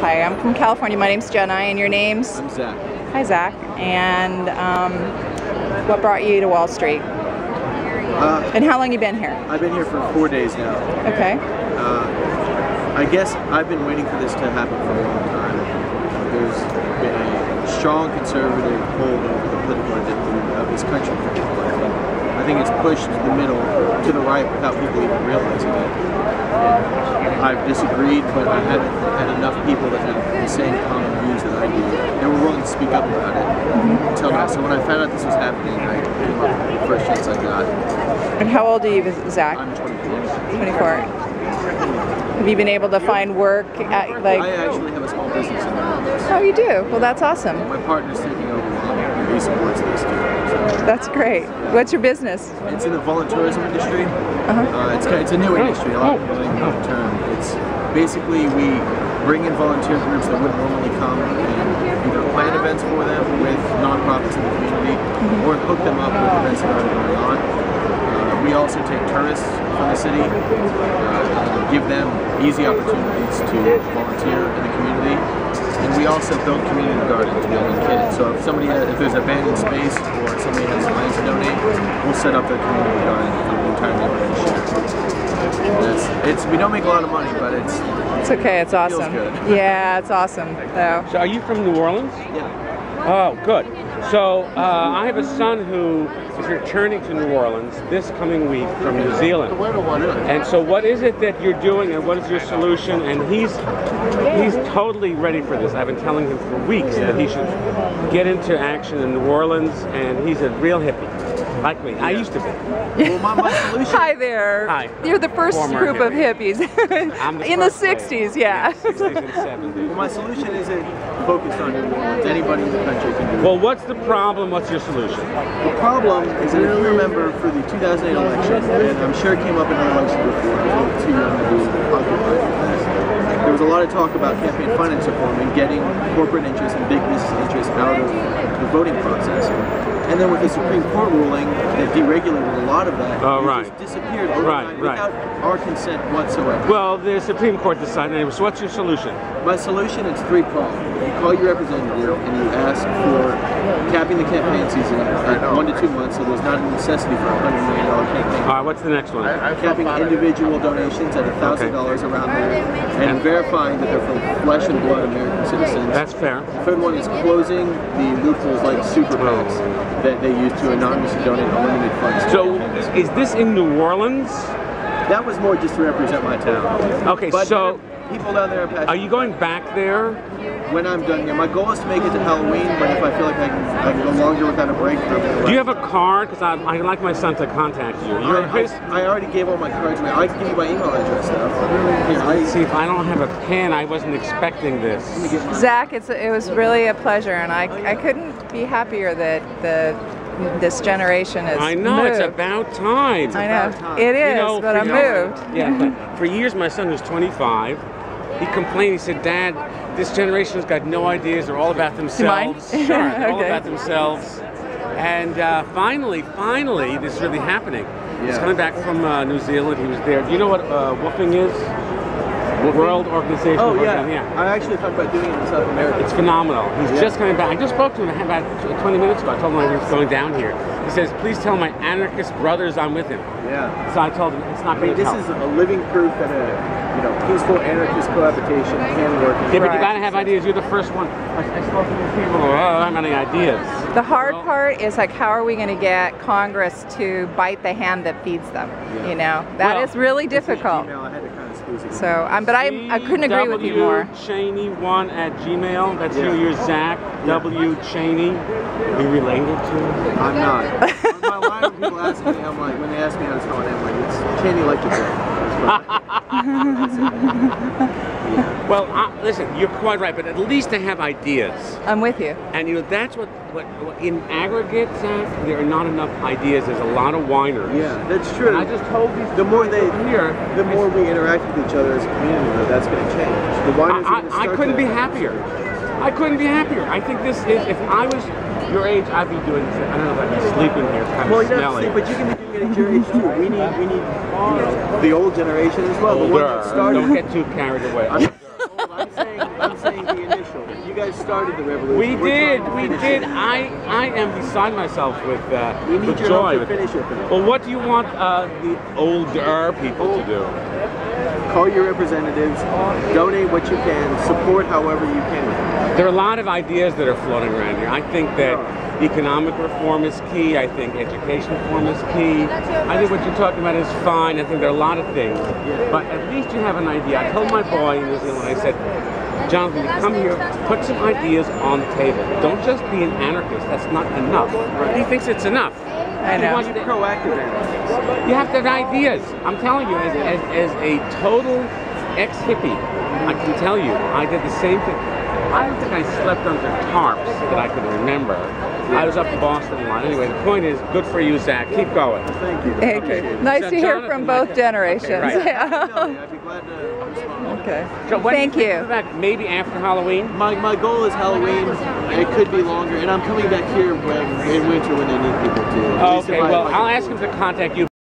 Hi, I'm from California. My name's Jenna, and your name's? I'm Zach. Hi, Zach. And what brought you to Wall Street? And how long you been here? I've been here for 4 days now. Okay. I guess I've been waiting for this to happen for a long time. There's been a strong conservative hold over the political identity of this country for people like me. I think it's pushed the middle to the right without people even realizing it. And I've disagreed, but I haven't had enough people that have the same common views that I do. They were willing to speak up about it until now. So when I found out this was happening, I came up with the first chance I got. And how old are you, Zach? I'm 24. 24. Have you been able to find work at, like... I actually have a small business in the office. Oh, you do? Well, that's awesome. My partner's taking over and he supports this too. So. That's great. What's your business? It's in the voluntourism industry. It's a new industry. A lot of people don't even know the term. It's basically we bring in volunteer groups that wouldn't normally come and either plan events for them with nonprofits in the community or hook them up with events that are already going on. We also take tourists from the city and give them easy opportunities to volunteer in the community. And we also build community gardens to young kids. So if there's abandoned space or somebody has land to donate, we'll set up their community garden for the entire neighborhood to share. We don't make a lot of money, but it's okay. It's awesome. Feels good. Yeah, it's awesome. So are you from New Orleans? Yeah. Oh, good. So I have a son who is returning to New Orleans this coming week from New Zealand. And so what is it that you're doing and what is your solution? And he's totally ready for this. I've been telling him for weeks that he should get into action in New Orleans, and he's a real hippie. Like me. I used to be. Well, my solution... Hi there. Hi. You're the first group of hippies. In the 60s, yeah. 60s and 70s. Well, my solution isn't focused on New Orleans. Anybody in the country can do it. Well, what's the problem? What's your solution? The problem is that if you remember for the 2008 election, and I'm sure it came up in an election before, I was too young to be occupied with this, there was a lot of talk about campaign finance reform and getting corporate interests and big business interests out of the voting process. And then with the Supreme Court ruling that deregulated a lot of that, it just disappeared overnight without our consent whatsoever. Well, the Supreme Court decided anyway. So what's your solution? My solution is threefold. You call your representative and you ask for capping the campaign season at 1 to 2 months, so there's not a necessity for a $100 million campaign. All right, what's the next one? Capping individual donations at $1,000 around there, and verifying that they're from flesh and blood American citizens. That's fair. The third one is closing the loopholes like super PACs that they use to anonymously donate unlimited funds. So, is this in New Orleans? That was more just to represent my town. Okay, but so people down there are passionate. Are you going back there? When I'm done here. My goal is to make it to Halloween, but if I feel like I can go longer without a break, do you have a card? Because I'd like my son to contact you. I already gave all my cards away. I can give you my email address though. See, if I don't have a pen, I wasn't expecting this. Zach, it was really a pleasure, and I couldn't be happier that this generation is I know, moved. it's about time. I know, it is, but I moved. Yeah, but for years my son was 25. He complained, he said, Dad, this generation's got no ideas, they're all about themselves. Sure, they're all about themselves. And finally, this is really happening. Yeah. He's coming back from New Zealand, he was there. Do you know what woofing is? World Organization. Oh yeah. I actually thought about doing it in South America. It's phenomenal. He's just coming back. I just spoke to him about 20 minutes ago. I told him I was going down here. He says, please tell my anarchist brothers I'm with him. Yeah. So I told him it's not going to help. This is a living proof that a peaceful anarchist cohabitation can work. Yeah, but you got to have ideas. You're the first one. I spoke to these people. Oh, I don't have any ideas. The hard part is like, how are we going to get Congress to bite the hand that feeds them? Yeah. You know, that is really difficult. So, but I couldn't agree with you more. Cheney1@gmail. That's you. You're Zach W. Cheney. Are you related to? I'm not. My line when people ask me, I'm like, when they ask me how to spell it, I'm like, it's Cheney Electric. Well, listen, you're quite right, but at least I have ideas. I'm with you. And that's what in aggregate, Zach, there are not enough ideas. There's a lot of whiners. Yeah, that's true. And I just told these the more they hear, the more we interact with each other as a community. That's going to change. The whiners are going to start. I couldn't be happier. I couldn't be happier. I think this is, if I was your age, I'd be doing this. I don't know if I'd be sleeping here. It's kind of smelly. But you can be doing it at your age too. We need the old generation as well. Older. Don't get too carried away. I'm saying children. You guys started the revolution. We did. I am beside myself with we need your joy. help to finish it. Well, what do you want the older people to do? Call your representatives, donate what you can, support however you can. There are a lot of ideas that are floating around here. I think that economic reform is key. I think education reform is key. I think what you're talking about is fine. I think there are a lot of things. But at least you have an idea. I told my boy in New Zealand, I said, Jonathan, you come here, put some ideas on the table. Don't just be an anarchist. That's not enough. He thinks it's enough. I know. You want to be proactive anarchists. You have to have ideas. I'm telling you, as a total ex-hippie, I can tell you, I did the same thing. I don't think I slept under tarps that I could remember. I was up in Boston a lot. Anyway, the point is, good for you, Zach. Keep going. Thank you. Okay. Nice to hear from both generations. Okay, right. Yeah. I'd be glad to respond. Okay. So when Thank do you you. come back? Maybe after Halloween? My goal is Halloween. It could be longer, and I'm coming back here in winter when they need people to. Okay, well, I'll ask him to contact you.